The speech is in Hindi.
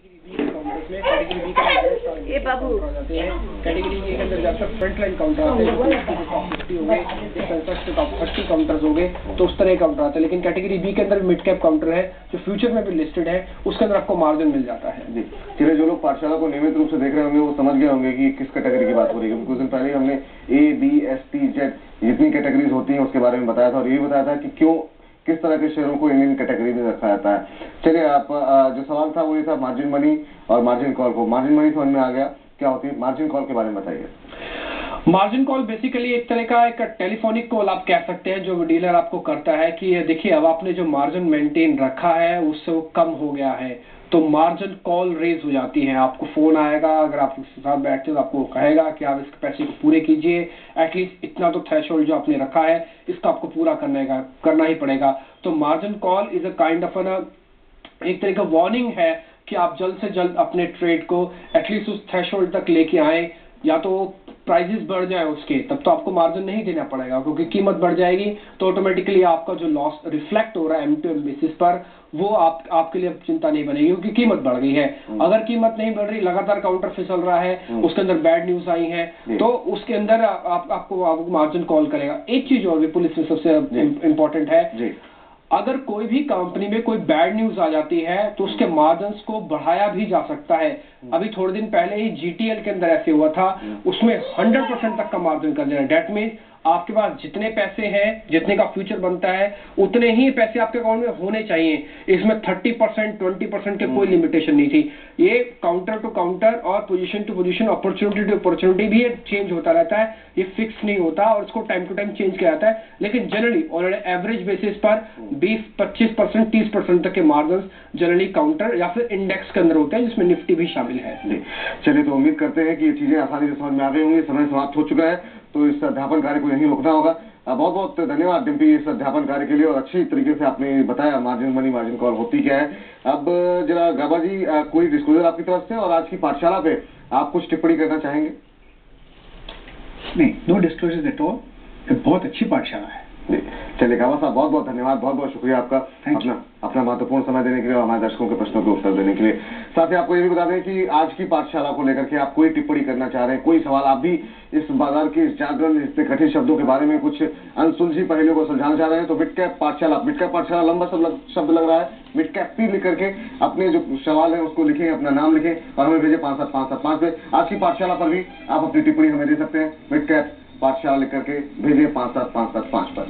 कैटेगरी बी के बाबू कैटेगरी ए के अंदर जब तक फ्रंट लाइन काउंटर आते हैं टॉप 50 हो गए, सेंसर्स के टॉप 30 काउंटर्स हो गए, तो उस तरह काउंटर आते हैं। लेकिन कैटेगरी बी के अंदर मिड कैप काउंटर है जो फ्यूचर में भी लिस्टेड है, उसके अंदर आपको मार्जिन मिल जाता है। जी चलिए, जो लोग पाठशाला को नियमित रूप से देख रहे होंगे वो समझ गए होंगे कि किस कैटेगरी की बात हो रही है। कुछ दिन पहले हमने A B S T Z जितनी कैटेगरीज होती हैं उसके बारे में बताया था और ये भी बताया था कि क्यों किस तरह के शेयरों को इंडियन कैटेगरी में रखा जाता है। चलिए, आप जो सवाल था वो ये था मार्जिन मनी और मार्जिन कॉल को। मार्जिन मनी समझ में आ गया, क्या होती है मार्जिन कॉल के बारे में बताइए। मार्जिन कॉल बेसिकली एक तरह का एक टेलीफोनिक कॉल आप कह सकते हैं जो डीलर आपको करता है कि देखिए अब आपने जो मार्जिन मेंटेन रखा है उससे वो कम हो गया है, तो मार्जिन कॉल रेज हो जाती है। आपको फोन आएगा, अगर आप उसके साथ बैठते हो तो आपको कहेगा कि आप इसके पैसे को पूरे कीजिए, एटलीस्ट इतना तो थ्रेशोल्ड जो आपने रखा है इसका आपको पूरा करना ही पड़ेगा। तो margin call is a kind of एक तरह का वार्निंग है कि आप जल्द से जल्द अपने ट्रेड को एटलीस्ट उस थ्रेशोल्ड तक लेके आए, या तो प्राइसेस बढ़ जाए उसके, तब तो आपको मार्जिन नहीं देना पड़ेगा क्योंकि कीमत बढ़ जाएगी तो ऑटोमेटिकली आपका जो लॉस रिफ्लेक्ट हो रहा है एम टू एम बेसिस पर वो आपके लिए चिंता नहीं बनेगी क्योंकि कीमत बढ़ गई है। अगर कीमत नहीं बढ़ रही, लगातार काउंटर फिसल रहा है, उसके अंदर बैड न्यूज आई है, तो उसके अंदर आपको मार्जिन कॉल करेगा। एक चीज और भी पुलिस में सबसे इम्पोर्टेंट है, अगर कोई भी कंपनी में कोई बैड न्यूज आ जाती है तो उसके मार्जिन्स को बढ़ाया भी जा सकता है। अभी थोड़े दिन पहले ही जीटीएल के अंदर ऐसे हुआ था, उसमें 100% तक का मार्जिन कर दिया। डेट मीन आपके पास जितने पैसे हैं, जितने का फ्यूचर बनता है उतने ही पैसे आपके अकाउंट में होने चाहिए। इसमें 30% 20% के कोई लिमिटेशन नहीं थी। ये काउंटर टू काउंटर और position to position, opportunity to opportunity भी चेंज होता रहता है, ये फिक्स नहीं होता और इसको टाइम टू टाइम चेंज किया जाता है। लेकिन जनरली ऑन एवरेज बेसिस पर 20-25% 30% तक के मार्जिन जनरली काउंटर या फिर इंडेक्स के अंदर होते हैं जिसमें निफ्टी भी शामिल है। चलिए, तो उम्मीद करते हैं कि ये चीजें आसानी से समझ में आ गई होंगी। समय समाप्त हो चुका है तो इस अध्यापन कार्य को यहीं रोकना होगा। बहुत बहुत धन्यवाद डिम्पी इस अध्यापन कार्य के लिए, और अच्छी तरीके से आपने बताया मार्जिन मनी मार्जिन कॉल होती क्या है। अब जरा गाबा जी, कोई डिस्क्लोजर आपकी तरफ से और आज की पाठशाला पे आप कुछ टिप्पणी करना चाहेंगे? नहीं, नो डिस्क्लोजर एट ऑल, बहुत अच्छी पाठशाला है। चलिए गाबा साहब, बहुत बहुत धन्यवाद, बहुत बहुत शुक्रिया आपका अपना महत्वपूर्ण समय देने के लिए और हमारे दर्शकों के प्रश्नों के उत्तर देने के लिए। साथ ही आपको ये भी बता दें कि आज की पाठशाला को लेकर के आप कोई टिप्पणी करना चाह रहे हैं, कोई सवाल, आप भी इस बाजार के इस जागरण इतने कठिन शब्दों के बारे में कुछ अनसुलझी पहलुओं को सुलझाना चाह रहे हैं तो मिड कैप पाठशाला लंबा शब्द लग रहा है, मिड कैप पी लिख करके अपने जो सवाल है उसको लिखें, अपना नाम लिखें और हमें भेजें 57575 पे। आज की पाठशाला पर भी आप अपनी टिप्पणी हमें दे सकते हैं, मिड कैप पाठशाला लिख करके भेजें 57575 पर।